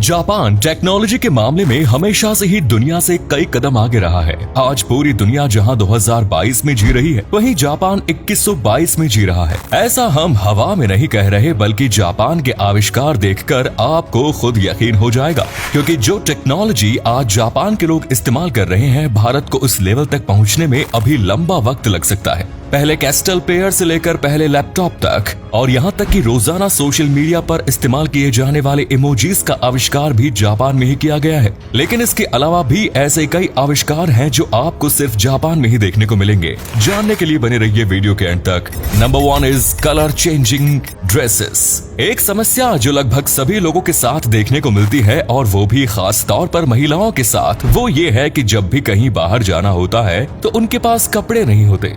Japan technology के मामले में हमेशा से ही दुनिया से कई कदम आगे रहा है। आज पूरी दुनिया जहां 2022 में जी रही है, वहीं जापान 2122 में जी रहा है। ऐसा हम हवा में नहीं कह रहे, बल्कि जापान के आविष्कार देखकर आपको खुद यकीन हो जाएगा, क्योंकि जो टेक्नोलॉजी आज जापान के लोग इस्तेमाल कर रहे हैं, भारत को उस लेवल तक पहुंचने में अभी लंबा वक्त लग सकता है। पहले कैस्टल पेयर से लेकर पहले लैपटॉप तक, और यहाँ तक कि रोजाना सोशल मीडिया पर इस्तेमाल किए जाने वाले इमोजीज का आविष्कार भी जापान में ही किया गया है। लेकिन इसके अलावा भी ऐसे कई आविष्कार हैं जो आपको सिर्फ जापान में ही देखने को मिलेंगे। जानने के लिए बने रहिए वीडियो के अंत तक। Number 1 is colour changing dresses. एक समस्या जो लगभग सभी लोगों के साथ देखने को मिलती है, और वो भी खास तौर पर महिलाओं के साथ, वो ये है कि जब भी कहीं बाहर जाना होता है तो उनके पास कपड़े नहीं होते।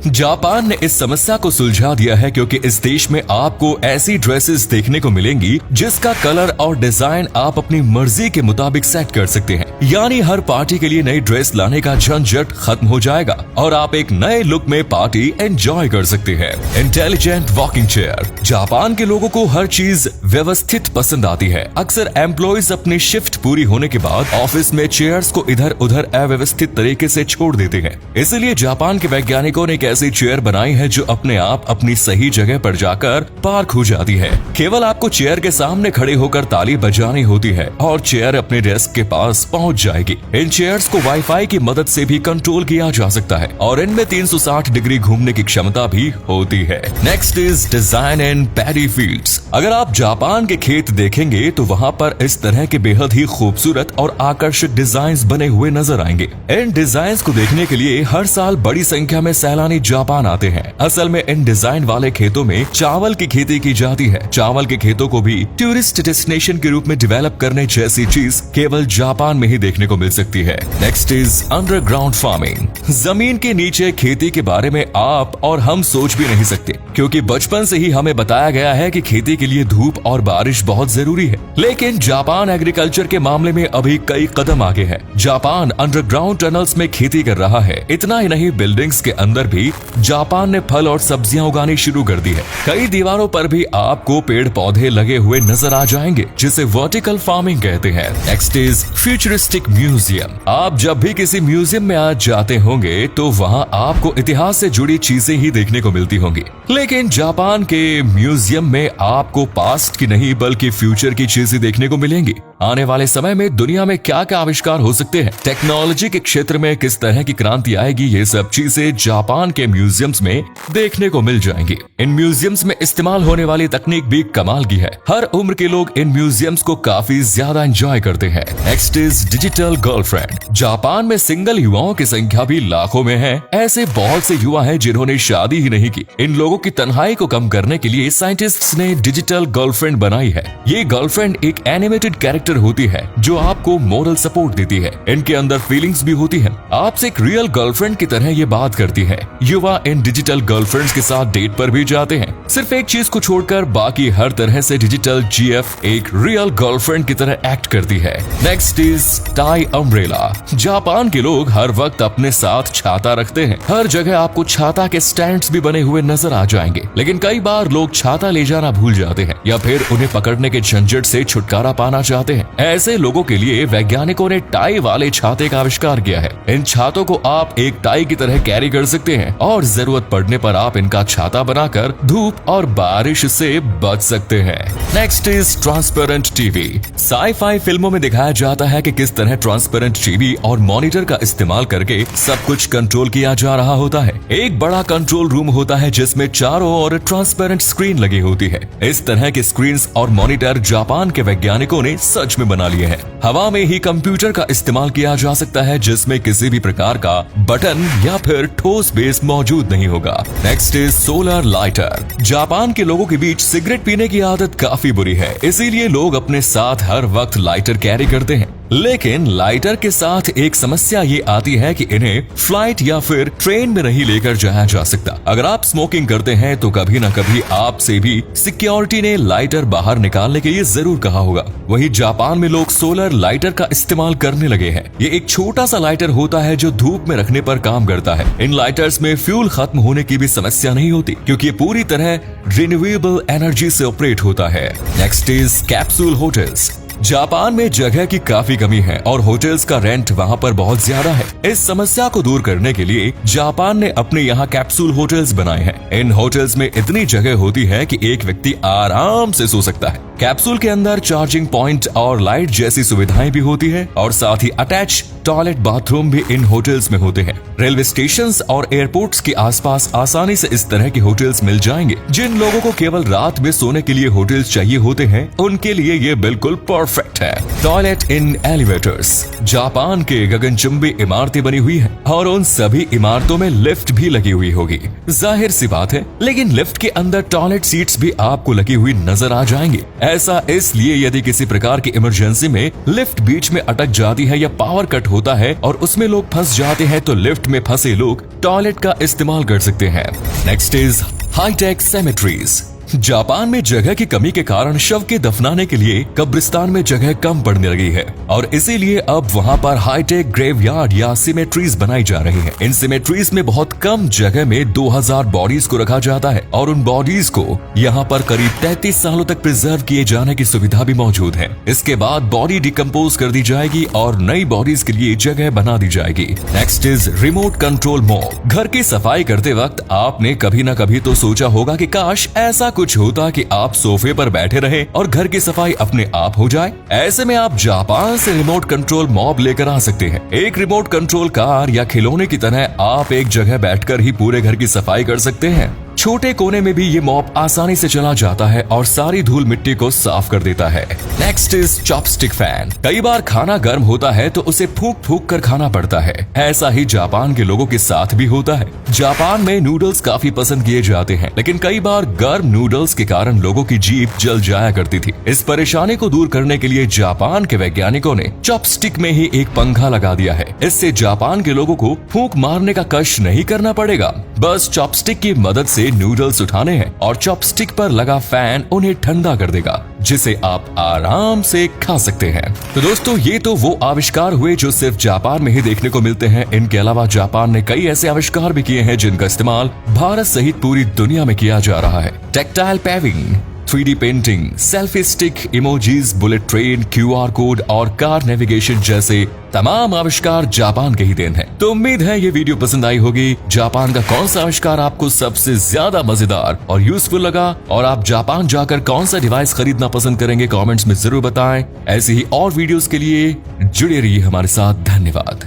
जापान ने इस समस्या को सुलझा दिया है, क्योंकि इस देश में आपको ऐसी ड्रेसेस देखने को मिलेंगी जिसका कलर और डिजाइन आप अपनी मर्जी के मुताबिक सेट कर सकते हैं। यानी हर पार्टी के लिए नई ड्रेस लाने का झंझट खत्म हो जाएगा और आप एक नए लुक में पार्टी एंजॉय कर सकते हैं। Intelligent walking chair. जापान के लोगों को हर चीज व्यवस्थित पसंद आती है। अक्सर एम्प्लॉयज अपनी शिफ्ट पूरी होने के बाद ऑफिस में चेयर्स को इधर उधर अव्यवस्थित तरीके से छोड़ देते हैं। इसलिए जापान के वैज्ञानिकों ने ऐसी चेयर बनाई है जो अपने आप अपनी सही जगह पर जाकर पार्क हो जाती है। केवल आपको चेयर के सामने खड़े होकर ताली बजानी होती है और चेयर अपने डेस्क के पास पहुंच जाएगी। इन चेयर्स को वाईफाई की मदद से भी कंट्रोल किया जा सकता है और इनमें 360 डिग्री घूमने की क्षमता भी होती है। Next is design in paddy fields. अगर आप जापान के खेत देखेंगे तो वहाँ पर इस तरह के बेहद ही खूबसूरत और आकर्षक डिजाइन बने हुए नजर आएंगे। इन डिजाइन को देखने के लिए हर साल बड़ी संख्या में सैलानी जापान आते हैं। असल में इन डिजाइन वाले खेतों में चावल की खेती की जाती है। चावल के खेतों को भी टूरिस्ट डेस्टिनेशन के रूप में डेवलप करने जैसी चीज केवल जापान में ही देखने को मिल सकती है। Next is underground farming. जमीन के नीचे खेती के बारे में आप और हम सोच भी नहीं सकते, क्योंकि बचपन से ही हमें बताया गया है कि खेती के लिए धूप और बारिश बहुत जरूरी है। लेकिन जापान एग्रीकल्चर के मामले में अभी कई कदम आगे है। जापान अंडरग्राउंड टनल्स में खेती कर रहा है। इतना ही नहीं, बिल्डिंग्स के अंदर भी जापान ने फल और सब्जियां उगानी शुरू कर दी है। कई दीवारों पर भी आपको पेड़ पौधे लगे हुए नजर आ जाएंगे, जिसे वर्टिकल फार्मिंग कहते हैं। Next is futuristic museum. आप जब भी किसी म्यूजियम में आज जाते होंगे तो वहां आपको इतिहास से जुड़ी चीजें ही देखने को मिलती होंगी। लेकिन जापान के म्यूजियम में आपको पास्ट की नहीं बल्कि फ्यूचर की चीजें देखने को मिलेंगी। आने वाले समय में दुनिया में क्या क्या आविष्कार हो सकते हैं, टेक्नोलॉजी के क्षेत्र में किस तरह की क्रांति आएगी, ये सब चीजें जापान के म्यूजियम्स में देखने को मिल जाएंगी। इन म्यूजियम्स में इस्तेमाल होने वाली तकनीक भी कमाल की है। हर उम्र के लोग इन म्यूजियम्स को काफी ज्यादा एंजॉय करते हैं। Next is digital girlfriend. Japan में सिंगल युवाओं की संख्या भी लाखों में है। ऐसे बहुत से युवा हैं जिन्होंने शादी ही नहीं की। इन लोगों की तन्हाई को कम करने के लिए साइंटिस्ट्स ने डिजिटल गर्लफ्रेंड बनाई है। ये गर्लफ्रेंड एक एनिमेटेड कैरेक्टर होती है जो आपको मोरल सपोर्ट देती है। इनके अंदर फीलिंग्स भी होती है। आपसे एक रियल गर्लफ्रेंड की तरह ये बात करती है। युवा इन डिजिटल गर्लफ्रेंड्स के साथ डेट पर भी जाते हैं। सिर्फ एक चीज को छोड़कर बाकी हर तरह से डिजिटल जीएफ एक रियल गर्लफ्रेंड की तरह एक्ट करती है। Next is tie umbrella. Japan के लोग हर वक्त अपने साथ छाता रखते हैं। हर जगह आपको छाता के स्टैंड्स भी बने हुए नजर आ जाएंगे। लेकिन कई बार लोग छाता ले जाना भूल जाते हैं या फिर उन्हें पकड़ने के झंझट से छुटकारा पाना चाहते हैं। ऐसे लोगों के लिए वैज्ञानिकों ने टाई वाले छाते का आविष्कार किया है। इन छातों को आप एक टाई की तरह कैरी कर सकते हैं और जरूरत पड़ने पर आप इनका छाता बनाकर धूप और बारिश से बच सकते हैं। Next is transparent TV. Sci-fi फिल्मों में दिखाया जाता है कि किस तरह ट्रांसपेरेंट टीवी और मॉनिटर का इस्तेमाल करके सब कुछ कंट्रोल किया जा रहा होता है। एक बड़ा कंट्रोल रूम होता है जिसमें चारों ओर ट्रांसपेरेंट स्क्रीन लगी होती है। इस तरह के स्क्रीन और मॉनिटर जापान के वैज्ञानिकों ने सच में बना लिए हैं। हवा में ही कंप्यूटर का इस्तेमाल किया जा सकता है, जिसमें किसी भी प्रकार का बटन या फिर ठोस बेस मौजूद नहीं होगा। Next is solar lighter. Japan के लोगों के बीच सिगरेट पीने की आदत काफी बुरी है, इसीलिए लोग अपने साथ हर वक्त लाइटर कैरी करते हैं। लेकिन लाइटर के साथ एक समस्या ये आती है कि इन्हें फ्लाइट या फिर ट्रेन में नहीं लेकर जाया जा सकता। अगर आप स्मोकिंग करते हैं तो कभी न कभी आपसे भी सिक्योरिटी ने लाइटर बाहर निकालने के लिए जरूर कहा होगा। वहीं जापान में लोग सोलर लाइटर का इस्तेमाल करने लगे हैं। ये एक छोटा सा लाइटर होता है जो धूप में रखने पर काम करता है। इन लाइटर्स में फ्यूल खत्म होने की भी समस्या नहीं होती, क्योंकि ये पूरी तरह रिन्यूएबल एनर्जी से ऑपरेट होता है। Next is capsule hotels. Japan में जगह की काफी कमी है और होटल्स का रेंट वहाँ पर बहुत ज्यादा है। इस समस्या को दूर करने के लिए जापान ने अपने यहाँ कैप्सूल होटल्स बनाए हैं। इन होटल्स में इतनी जगह होती है कि एक व्यक्ति आराम से सो सकता है। कैप्सूल के अंदर चार्जिंग पॉइंट और लाइट जैसी सुविधाएं भी होती है और साथ ही अटैच टॉयलेट बाथरूम भी इन होटल्स में होते हैं। रेलवे स्टेशंस और एयरपोर्ट्स के आसपास आसानी से इस तरह के होटल्स मिल जाएंगे। जिन लोगों को केवल रात में सोने के लिए होटल्स चाहिए होते हैं उनके लिए ये बिल्कुल परफेक्ट है। टॉयलेट इन एलिवेटर्स। जापान के गगनचुंबी इमारतें बनी हुई है और उन सभी इमारतों में लिफ्ट भी लगी हुई होगी। जाहिर सी बात है, लेकिन लिफ्ट के अंदर टॉयलेट सीट्स भी आपको लगी हुई नजर आ जाएंगे। ऐसा इसलिए यदि किसी प्रकार की इमरजेंसी में लिफ्ट बीच में अटक जाती है या पावर कट होता है और उसमें लोग फंस जाते हैं तो लिफ्ट में फंसे लोग टॉयलेट का इस्तेमाल कर सकते हैं। Next is high tech cemeteries. Japan में जगह की कमी के कारण शव के दफनाने के लिए कब्रिस्तान में जगह कम पड़ने लगी है और इसीलिए अब वहाँ पर हाईटेक ग्रेवयार्ड या सिमेट्रीज बनाई जा रही हैं। इन सिमेट्रीज में बहुत कम जगह में 2000 बॉडीज को रखा जाता है और उन बॉडीज को यहाँ पर करीब 33 सालों तक प्रिजर्व किए जाने की सुविधा भी मौजूद है। इसके बाद बॉडी डिकम्पोज कर दी जाएगी और नई बॉडीज के लिए जगह बना दी जाएगी। Next is remote control mob. घर की सफाई करते वक्त आपने कभी न कभी तो सोचा होगा कि काश ऐसा कुछ होता कि आप सोफे पर बैठे रहे और घर की सफाई अपने आप हो जाए। ऐसे में आप जापान से रिमोट कंट्रोल मॉब लेकर आ सकते हैं। एक रिमोट कंट्रोल कार या खिलौने की तरह आप एक जगह बैठकर ही पूरे घर की सफाई कर सकते हैं। छोटे कोने में भी ये मॉप आसानी से चला जाता है और सारी धूल मिट्टी को साफ कर देता है। Next is chopstick fan. कई बार खाना गर्म होता है तो उसे फूंक फूंक कर खाना पड़ता है। ऐसा ही जापान के लोगों के साथ भी होता है। जापान में नूडल्स काफी पसंद किए जाते हैं, लेकिन कई बार गर्म नूडल्स के कारण लोगों की जीभ जल जाया करती थी। इस परेशानी को दूर करने के लिए जापान के वैज्ञानिकों ने चॉपस्टिक में ही एक पंखा लगा दिया है। इससे जापान के लोगों को फूंक मारने का कष्ट नहीं करना पड़ेगा। बस चॉपस्टिक की मदद से नूडल्स उठाने हैं और चॉपस्टिक पर लगा फैन उन्हें ठंडा कर देगा, जिसे आप आराम से खा सकते हैं। तो दोस्तों, ये तो वो आविष्कार हुए जो सिर्फ जापान में ही देखने को मिलते हैं। इनके अलावा जापान ने कई ऐसे आविष्कार भी किए हैं जिनका इस्तेमाल भारत सहित पूरी दुनिया में किया जा रहा है। Tactile paving, 3D painting, selfie stick, emojis, bullet train, QR code और कार नेविगेशन जैसे तमाम आविष्कार जापान के ही देन है। तो उम्मीद है ये वीडियो पसंद आई होगी। जापान का कौन सा आविष्कार आपको सबसे ज्यादा मजेदार और यूजफुल लगा और आप जापान जाकर कौन सा डिवाइस खरीदना पसंद करेंगे, कमेंट्स में जरूर बताएं। ऐसी ही और वीडियोस के लिए जुड़े रहिए हमारे साथ। धन्यवाद।